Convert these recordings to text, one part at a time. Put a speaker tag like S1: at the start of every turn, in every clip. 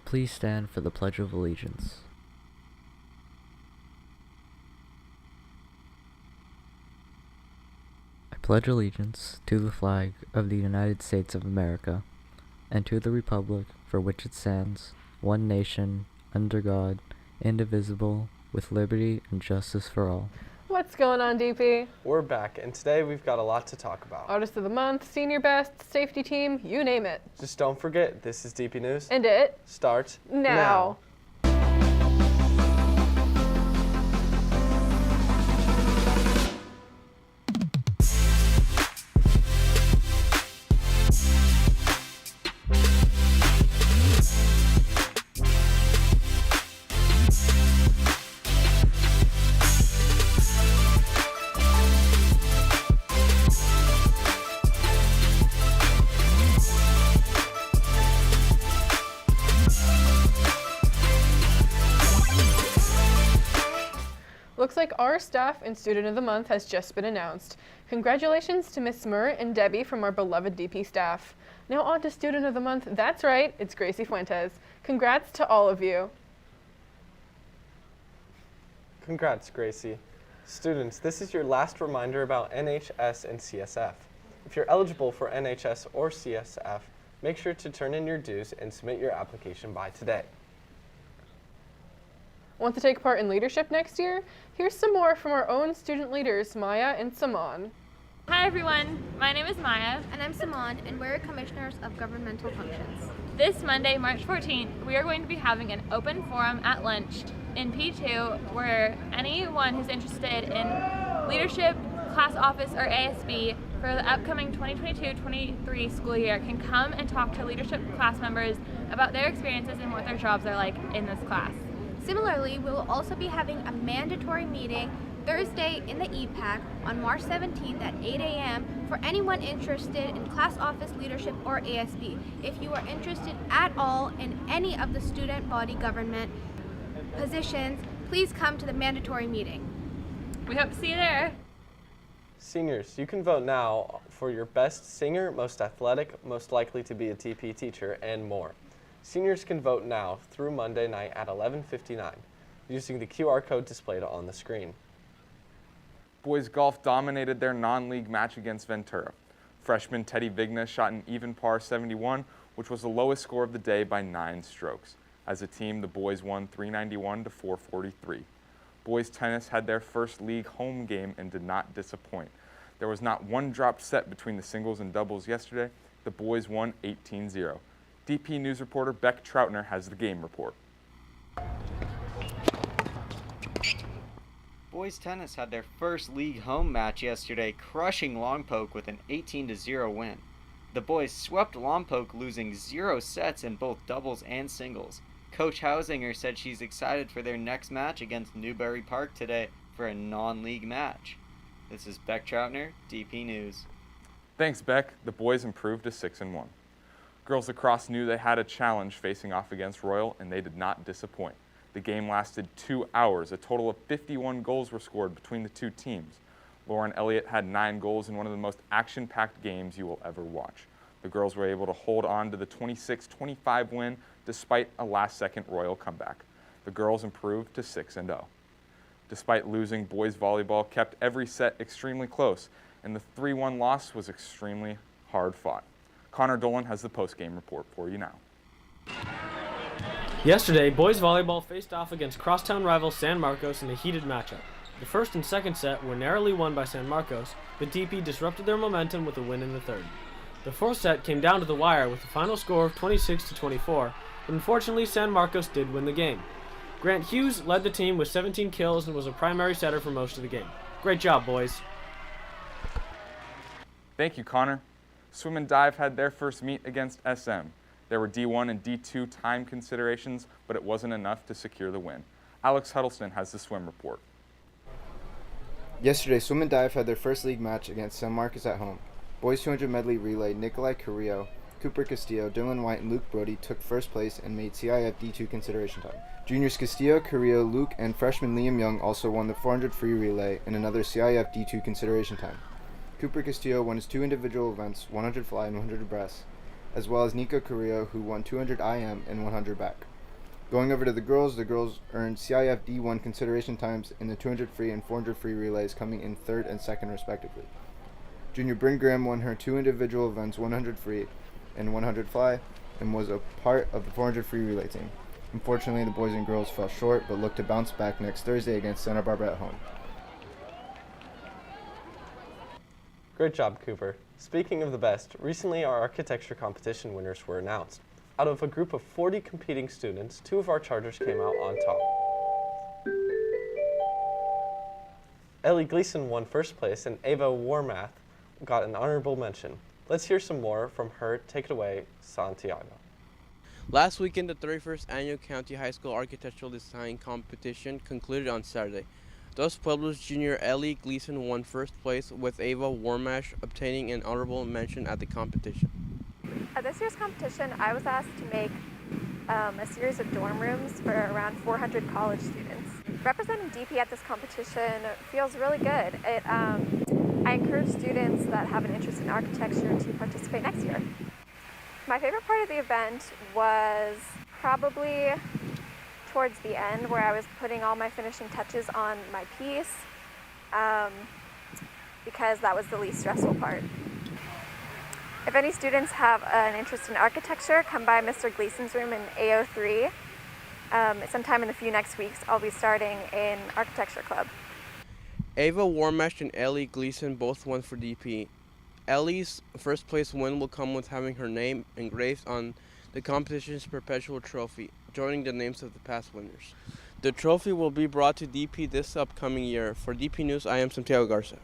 S1: Please stand for the Pledge of Allegiance. I pledge allegiance to the flag of the United States of America and to the republic for which it stands, one nation, under God, indivisible, with liberty and justice for all.
S2: What's going on, DP?
S3: We're back, and today we've got a lot to talk about.
S2: Artist of the Month, Senior Best, Safety Team, you name it.
S3: Just don't forget, this is DP News.
S2: And it
S3: starts
S2: now. Looks like our staff and Student of the Month has just been announced. Congratulations to Miss Smur and Debbie from our beloved DP staff. Now on to Student of the Month. That's right, it's Gracie Fuentes. Congrats to all of you.
S3: Congrats, Gracie. Students, this is your last reminder about NHS and CSF. If you're eligible for NHS or CSF, make sure to turn in your dues and submit your application by today.
S2: Want to take part in leadership next year? Here's some more from our own student leaders, Maya and Saman.
S4: Hi everyone, my name is Maya.
S5: And I'm Saman, and we're Commissioners of Governmental Functions.
S4: This Monday, March 14th, we are going to be having an open forum at lunch in P2 where anyone who's interested in leadership, class office, or ASB for the upcoming 2022-23 school year can come and talk to leadership class members about their experiences and what their jobs are like in this class.
S5: Similarly, we will also be having a mandatory meeting Thursday in the EPAC on March 17th at 8 a.m. for anyone interested in class office leadership or ASB. If you are interested at all in any of the student body government positions, please come to the mandatory meeting.
S4: We hope to see you there.
S3: Seniors, you can vote now for your best singer, most athletic, most likely to be a TP teacher, and more. Seniors can vote now through Monday night at 11:59 using the QR code displayed on the screen.
S6: Boys golf dominated their non-league match against Ventura. Freshman Teddy Vigna shot an even par 71, which was the lowest score of the day by 9 strokes. As a team, the boys won 391 to 443. Boys tennis had their first league home game and did not disappoint. There was not one dropped set between the singles and doubles yesterday. The boys won 18-0. DP News reporter Beck Troutner has the game report.
S7: Boys tennis had their first league home match yesterday, crushing Lompoc with an 18-0 win. The boys swept Lompoc, losing 0 sets in both doubles and singles. Coach Hausinger said she's excited for their next match against Newbury Park today for a non-league match. This is Beck Troutner, DP News.
S6: Thanks, Beck. The boys improved to 6-1. Girls lacrosse knew they had a challenge facing off against Royal, and they did not disappoint. The game lasted 2 hours. A total of 51 goals were scored between the two teams. Lauren Elliott had 9 goals in one of the most action-packed games you will ever watch. The girls were able to hold on to the 26-25 win despite a last-second Royal comeback. The girls improved to 6-0. Despite losing, boys volleyball kept every set extremely close, and the 3-1 loss was extremely hard-fought. Connor Dolan has the post-game report for you now.
S8: Yesterday, boys volleyball faced off against crosstown rival San Marcos in a heated matchup. The first and second set were narrowly won by San Marcos, but DP disrupted their momentum with a win in the third. The fourth set came down to the wire with a final score of 26-24, but unfortunately San Marcos did win the game. Grant Hughes led the team with 17 kills and was a primary setter for most of the game. Great job, boys.
S6: Thank you, Connor. Swim and Dive had their first meet against SM. There were D1 and D2 time considerations, but it wasn't enough to secure the win. Alex Huddleston has the swim report.
S9: Yesterday, Swim and Dive had their first league match against San Marcos at home. Boys 200 medley relay Nikolai Carrillo, Cooper Castillo, Dylan White, and Luke Brody took first place and made CIF D2 consideration time. Juniors Castillo, Carrillo, Luke, and freshman Liam Young also won the 400 free relay in another CIF D2 consideration time. Cooper Castillo won his 2 individual events, 100 fly and 100 breast, as well as Nico Carrillo, who won 200 IM and 100 back. Going over to the girls earned CIF D1 consideration times in the 200 free and 400 free relays, coming in 3rd and 2nd respectively. Junior Bryn Graham won her 2 individual events, 100 free and 100 fly, and was a part of the 400 free relay team. Unfortunately, the boys and girls fell short, but look to bounce back next Thursday against Santa Barbara at home.
S3: Great job, Cooper. Speaking of the best, recently our architecture competition winners were announced. Out of a group of 40 competing students, 2 of our charters came out on top. Ellie Gleason won first place and Ava Warmath got an honorable mention. Let's hear some more from her. Take it away, Santiago.
S10: Last weekend, the 31st Annual County High School Architectural Design Competition concluded on Saturday. Dos Pueblos junior Ellie Gleason won first place, with Ava Warmash obtaining an honorable mention at the competition.
S11: At this year's competition, I was asked to make a series of dorm rooms for around 400 college students. Representing DP at this competition feels really good. I encourage students that have an interest in architecture to participate next year. My favorite part of the event was probably towards the end, where I was putting all my finishing touches on my piece, because that was the least stressful part. If any students have an interest in architecture, come by Mr. Gleason's room in AO3. Sometime in the few next weeks, I'll be starting an architecture club.
S10: Ava Warmash and Ellie Gleason both won for DP. Ellie's first place win will come with having her name engraved on the competition's perpetual trophy, joining the names of the past winners. The trophy will be brought to DP this upcoming year. For DP News, I am Santiago Garza.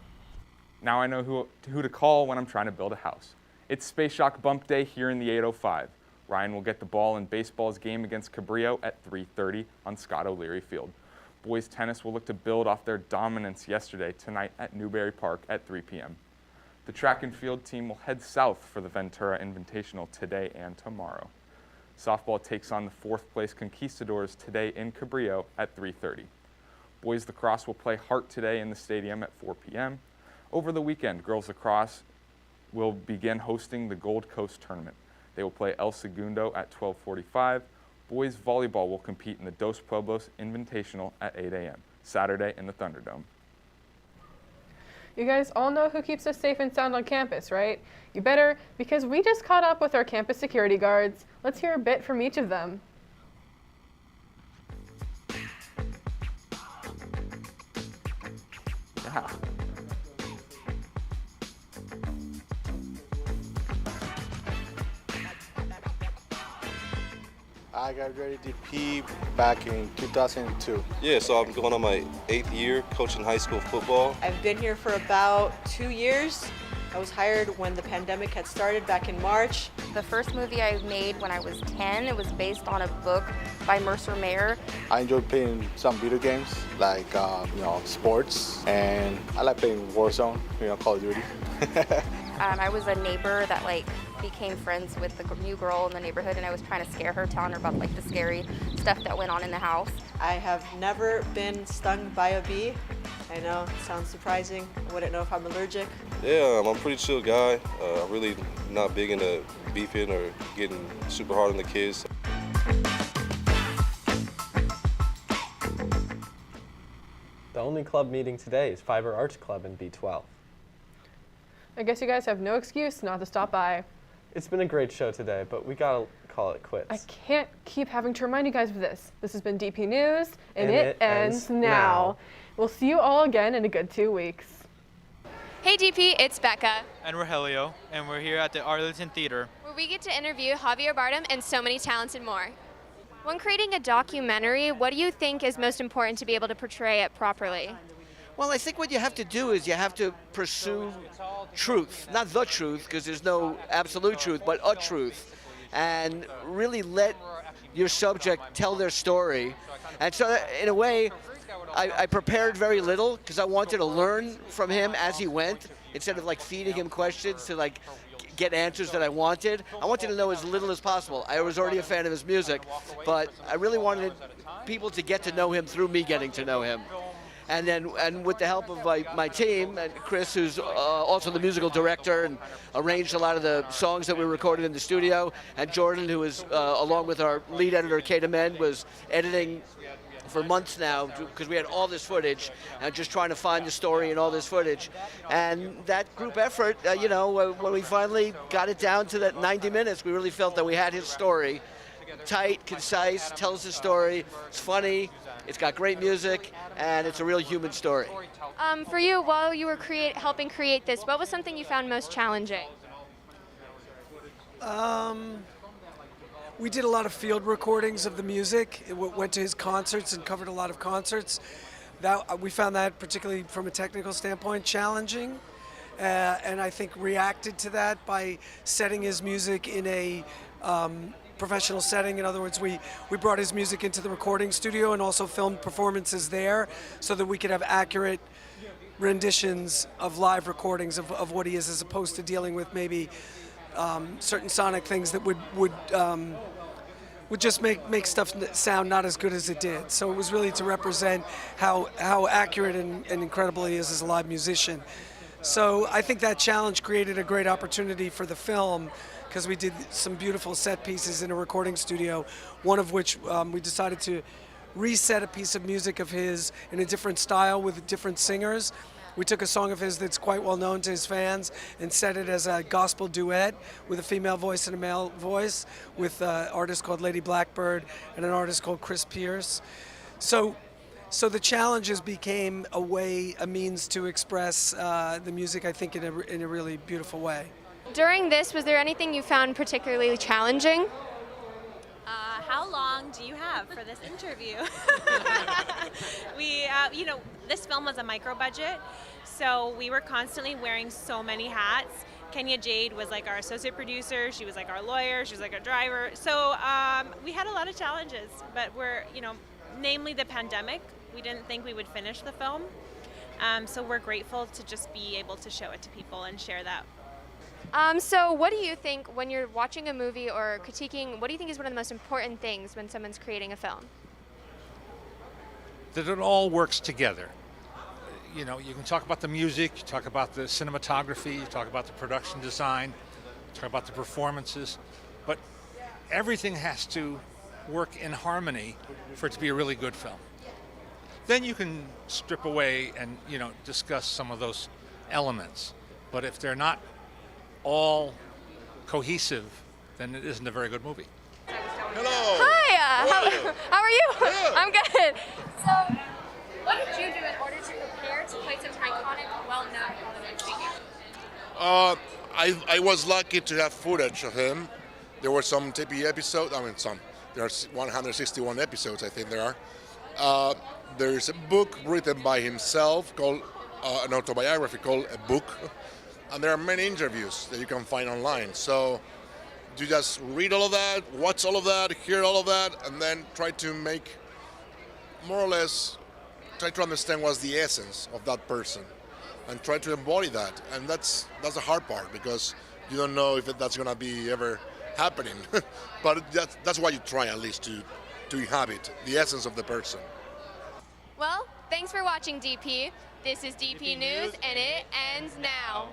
S6: Now I know who to call when I'm trying to build a house. It's Space Shock Bump Day here in the 805. Ryan will get the ball in baseball's game against Cabrillo at 3:30 on Scott O'Leary Field. Boys tennis will look to build off their dominance yesterday tonight at Newberry Park at 3 p.m. The track and field team will head south for the Ventura Invitational today and tomorrow. Softball takes on the 4th place Conquistadors today in Cabrillo at 3:30. Boys lacrosse will play Hart today in the stadium at 4 p.m. Over the weekend, girls lacrosse will begin hosting the Gold Coast Tournament. They will play El Segundo at 12:45. Boys volleyball will compete in the Dos Pueblos Invitational at 8 a.m. Saturday in the Thunderdome.
S2: You guys all know who keeps us safe and sound on campus, right? You better, because we just caught up with our campus security guards. Let's hear a bit from each of them.
S6: Yeah.
S12: I got ready to DP back in 2002.
S13: Yeah, so I'm going on my 8th year coaching high school football.
S14: I've been here for about 2 years. I was hired when the pandemic had started back in March.
S15: The first movie I made when I was 10, it was based on a book by Mercer Mayer.
S12: I enjoy playing some video games like sports, and I like playing Warzone, Call of Duty.
S15: I was a neighbor that became friends with the new girl in the neighborhood, and I was trying to scare her, telling her about the scary stuff that went on in the house.
S14: I have never been stung by a bee. I know, it sounds surprising. I wouldn't know if I'm allergic.
S13: Yeah, I'm a pretty chill guy. I'm really not big into beefing or getting super hard on the kids.
S3: The only club meeting today is Fiber Arts Club in B12.
S2: I guess you guys have no excuse not to stop by.
S3: It's been a great show today, but we gotta call it quits.
S2: I can't keep having to remind you guys of this. This has been DP News, and it ends now. We'll see you all again in a good 2 weeks.
S16: Hey DP, it's Becca.
S17: And Rogelio, and we're here at the Arlington Theater,
S16: where we get to interview Javier Bardem and so many talented more. When creating a documentary, what do you think is most important to be able to portray it properly?
S18: Well, I think what you have to do is you have to pursue truth, not the truth, because there's no absolute truth, but a truth, and really let your subject tell their story. And so in a way, I prepared very little because I wanted to learn from him as he went, instead of feeding him questions to get answers that I wanted. I wanted to know as little as possible. I was already a fan of his music, but I really wanted people to get to know him through me getting to know him. And with the help of my team, and Chris, who's also the musical director and arranged a lot of the songs that we recorded in the studio, and Jordan, who is, along with our lead editor, Kate Amend, was editing for months now, because we had all this footage and just trying to find the story in all this footage. And that group effort, when we finally got it down to that 90 minutes, we really felt that we had his story. Tight, concise, tells the story, it's funny, it's got great music, and it's a real human story.
S16: For you, while you were helping create this, what was something you found most challenging?
S19: We did a lot of field recordings of the music. It went to his concerts and covered a lot of concerts. We found that, particularly from a technical standpoint, challenging. And I think reacted to that by setting his music in a professional setting. In other words, we brought his music into the recording studio and also filmed performances there so that we could have accurate renditions of live recordings of what he is, as opposed to dealing with maybe certain sonic things that would just make stuff sound not as good as it did. So it was really to represent how accurate and incredible he is as a live musician. So I think that challenge created a great opportunity for the film, because we did some beautiful set pieces in a recording studio, one of which we decided to reset a piece of music of his in a different style with different singers. We took a song of his that's quite well known to his fans and set it as a gospel duet with a female voice and a male voice, with an artist called Lady Blackbird and an artist called Chris Pierce. So the challenges became a means to express the music, I think, in a really beautiful way.
S16: During this, was there anything you found particularly challenging?
S20: How long do you have for this interview? This film was a micro budget, so we were constantly wearing so many hats. Kenya Jade was like our associate producer, she was like our lawyer, she was like our driver. So we had a lot of challenges, but namely the pandemic, we didn't think we would finish the film. So we're grateful to just be able to show it to people and share that.
S16: So what do you think when you're watching a movie or critiquing, what do you think is one of the most important things when someone's creating a film?
S21: That it all works together. You can talk about the music, you talk about the cinematography, you talk about the production design, you talk about the performances, but everything has to work in harmony for it to be a really good film. Then you can strip away and, discuss some of those elements. But if they're not all cohesive, then it isn't a very good movie.
S22: Hello.
S16: Hi. How are you?
S22: Good.
S16: I'm good. So, what did you do in order to prepare to play such an iconic, well-known Hollywood figure?
S22: I was lucky to have footage of him. There were some TV episodes. There are 161 episodes, I think there are. There's a book written by himself called an autobiography called A Book. And there are many interviews that you can find online. So you just read all of that, watch all of that, hear all of that, and then try to make, more or less, try to understand what's the essence of that person and try to embody that. And that's the hard part, because you don't know if that's going to be ever happening. But that's why you try, at least, to inhabit the essence of the person.
S16: Well, thanks for watching, DP. This is DP News, and it ends now.